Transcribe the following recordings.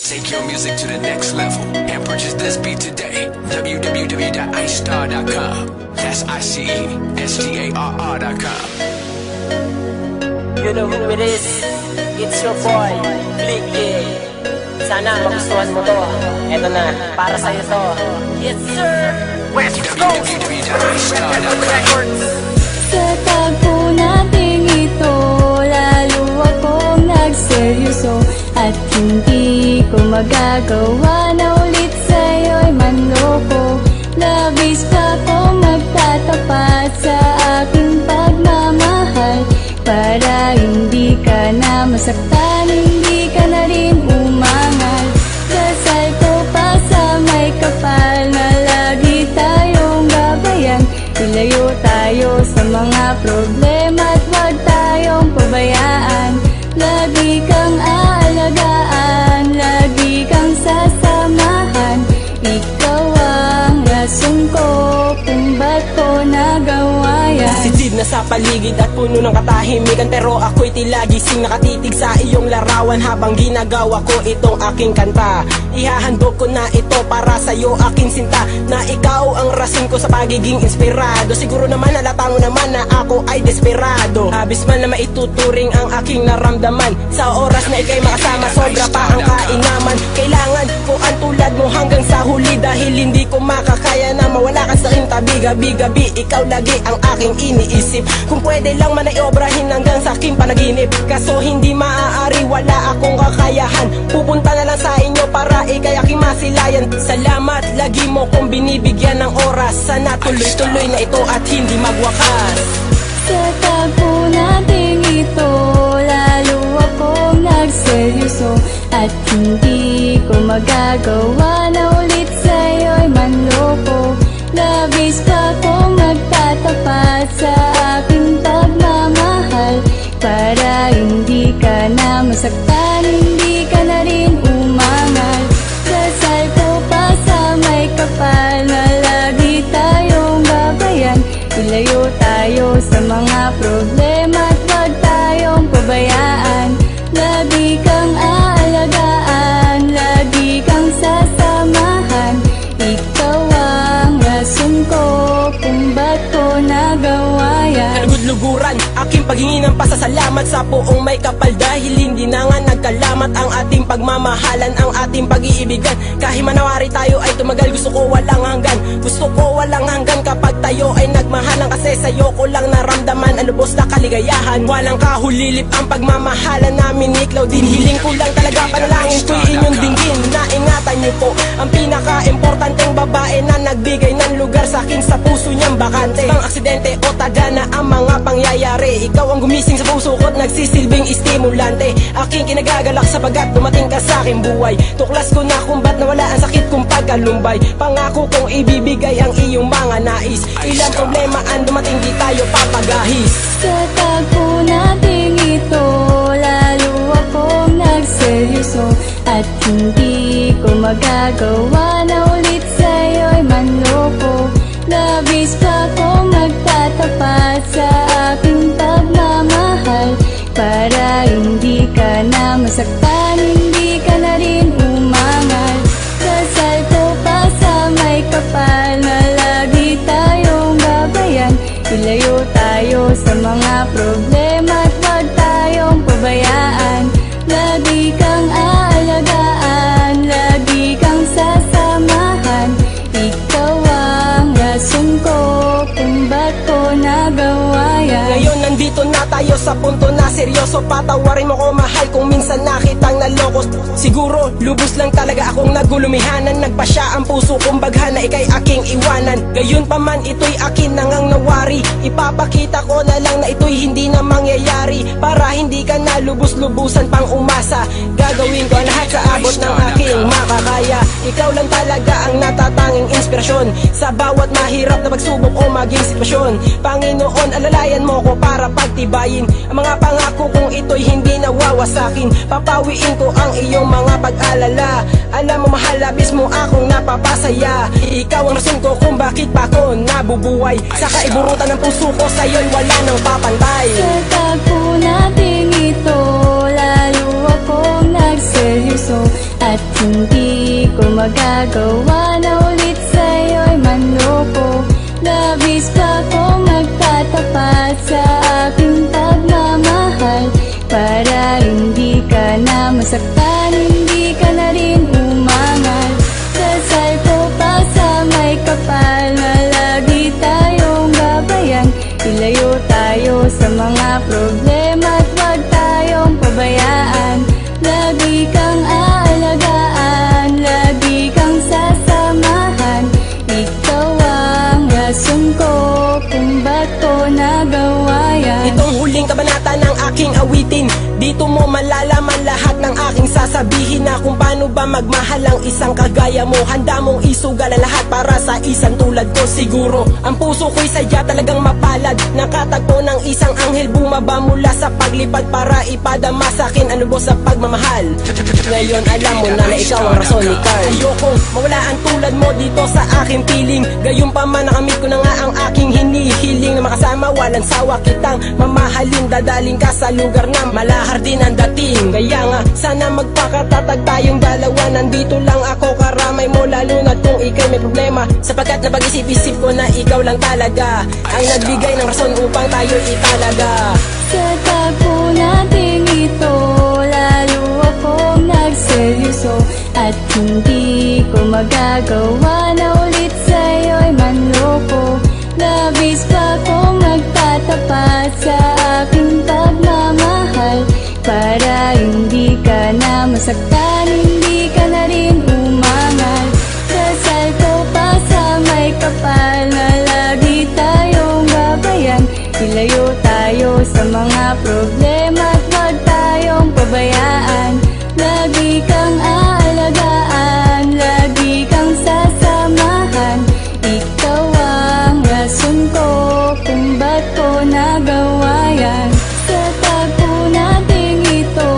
Take your music to the next level and purchase this beat today. www.icestar.com. That's ICESTARR.com. You know who it is? It's your boy, Blicky. Sana magustuhan mo to. Eto na, para sa'yo to. Yes sir! West Coast! www.icestar.com. Sa tagpo nating ito, lalo akong nagseryoso at hindi ko magagawa na ulit sa'yo'y manloko. Labis pa kong magtatapat sa aking pagmamahal para hindi ka na masaktan, hindi ka na rin umangal. Dasal ko pa sa may kapal na lagi tayong gabayan. Ilayo tayo sa mga problema at huwag tayong pabayaan. Lagi kang aalagaan, lagi kang sasamahan. Ikaw ang rason ko kung ba't ko nagawa yan. Sitid na sa paligid at puno ng katahimikan, pero ako'y tila gising nakatitig sa iyong larawan habang ginagawa ko itong aking kanta. Ihahandog ko na ito para sa'yo aking sinta, na ikaw ang rason ko sa pagiging inspirado. Siguro naman halata mo naman na ako ay desperado. Habis man na maituturing ang aking naramdaman, sa oras na ika'y makasama sobra pa ang kainaman. Kailangan ko ang tulad mo hanggang sa huli, dahil hindi ko makakaya na mawala ka sa aking tabi. Gabi-gabi ikaw lagi ang aking iniisip. Kung pwede lang man ay obrahin hanggang sa aking panaginip, kaso hindi maaari, wala akong kakayahan. Pupunta na lang sa inyo para ikay aking masilayan. Salamat lagi mo kong binibigyan ng oras. Sana tuloy-tuloy na ito at hindi magwakas. Sa tagpo nating ito, lalo akong nagseryoso at hindi ko magagawa na ulit sa'yo'y manloko. Labis pa kong magtatapat sa aking pagmamahal para hindi ka na masaktan, hindi ka na rin umangal. Dasal ko pa sa may kapal na lagi tayong gabayan. Ilayo tayo sa mga problema at huwag tayong pabayaan. Lagi kang aalagaan, lagi kang sasamahan. Ikaw ang rason ko kung ba't ko nagawa yan. Kalugud-luguran aking paghingi ng pasasalamat sa poong may kapal, dahil hindi na nga nagkalamat ang ating pagmamahalan, ang ating pag-iibigan. Kahit manawari tayo ay tumagal, gusto ko walang hanggan. Gusto ko walang hanggan kapag tayo ay nagmahalan, kasi sa'yo ko lang naramdaman ang lubos na kaligayahan. Walang kahulilip ang pagmamahalan namin, iklaw din. Hiling ko lang talaga, panalangin ko'y inyong dinggin na ingatan niyo po ang pinaka-importanteng babae na nagbigay ng lugar sa akin sa puso niyang bakante. Bang aksidente o tadhana ang mga pangyayari, ikaw ang gumising sa puso ko't nagsisilbing estimulante. Aking kinagagalak sapagat dumating ka sa aking buhay. Tuklas ko na kung ba't nawala ang sakit kong pagkalumbay. Pangako kong ibibigay ang iyong mga nais. Ilang problema ang dumating, di tayo papagahis. Sa tagpo nating ito, lalo akong nagseryoso at hindi ko magagawa na ulit sa'yo'y manloko. Labis pa kong magtatapat sa aking pagmamahal para hindi ka na masaktan, hindi ka na rin umangal. Dasal ko pa sa may kapal na lagi tayong gabayan. Ilayo tayo sa mga problema at huwag tayong pabayaan. Lagi kang aalagaan, lagi kang sasamahan. Ikaw ang rason ko kung ba't ko nagawa yan. Ngayon nandito na tayo sa punto na seryoso. Patawarin mo ko mahal kung minsan nakitang naloko. Siguro lubos lang talaga akong nagulumihanan. Nagpasya ang puso kong baghan na ikay aking iwanan. Gayon pa man ito'y akin nangang nawari. Ipapakita ko na lang na ito'y hindi na mangyayari, para hindi ka na lubos-lubusan pang umasa. Gagawin ko ang lahat sa abot ng aking makakaya. Ikaw lang talaga ang natatanging inspirasyon sa bawat mahirap na pagsubok o maging sitwasyon. Panginoon, alalayan mo ko para pagtibayin ang mga pangako kong ito'y hindi nawawasakin. Papawiin ko ang iyong mga pag-alala. Alam mo mahal, labis mo akong napapasaya. Ikaw ang rason ko kung bakit pa ako nabubuhay. Sa kaiburutan ng puso ko, sa'yo'y wala nang papantay. Sa tagpo nating ito, lalo akong nagseryoso at masaktan, hindi ka na rin umangal. Dasal ko pa sa may kapal na lagi tayong gabayan. Ilayo tayo sa mga problema at huwag tayong pabayaan. Lagi kang aalagaan, lagi kang sasamahan. Ikaw ang rason ko kung ba't ko nagawa yan. Itong huling kabanata ng aking awitin, dito mo malalaman lahat ng aking sasabihin na kung paano ba magmahal ang isang kagaya mo. Handa mong isugal ang lahat para sa isang tulad ko. Siguro ang puso ko'y sadya talagang mapalad, nakatagpo ng isang anghel bumaba mula sa paglipad para ipadama sa akin ang lubos sa pagmamahal. Ngayon alam mo na ikaw ang rason ni Carl. Ayokong mawala ang tulad mo dito sa aking piling. Gayun pa man nakamit ko na nga ang aking hinihiling, na makasama walang sawa kitang mamahalin. Dadaling ka sa lugar na malahar din ang dating. Kaya nga sana magpakatatag tayong dalawa. Nandito lang ako karamay mo, lalo na kung ikay may problema, sapagkat napag-isip-isip ko na ikaw lang talaga ang nagbigay ng rason upang tayo italaga. Sa tagpo nating ito, lalo akong nagseryoso, at hindi ko magagawa na ulit sa'yo'y manloko. Labis pa kong magtatapat sa aking pagmamahal, para hindi ka na masaktan, hindi ka na rin umangal. Dasal ko pa sa may kapal na lagi tayong gabayan. Ilayo tayo sa mga problema at huwag tayong pabayaan. Lagi kang aalagaan, lagi kang sasamahan. Ikaw ang rason ko kung ba't ko nagawa yan. Sa tagpo nating ito,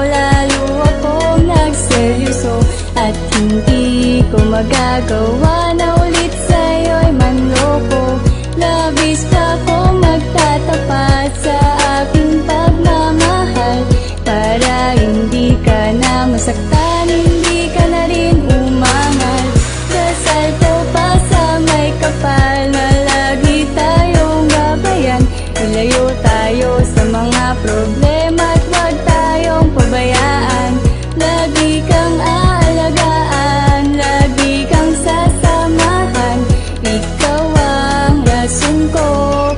lalo akong nagseryoso, at hindi ko magagawa na ulit sa'yo'y manloko. Labis pa kong magtatapat sa aking pagmamahal, para hindi ka na masaktan, hindi ka na rin umangal. Dasal ko pa sa may kapal na lagi tayong gabayan. Ilayo tayo sa mga problema at huwag tayong pabayaan. Lagi kang aalagaan, lagi kang sasamahan. Ikaw ang rason ko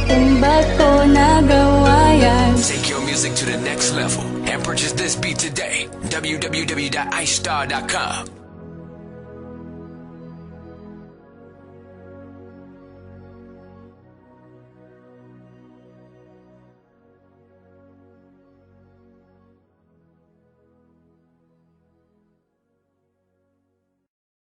kung ba't ko nagawa yan. Take your music to the next level and purchase this beat today. www.icestar.com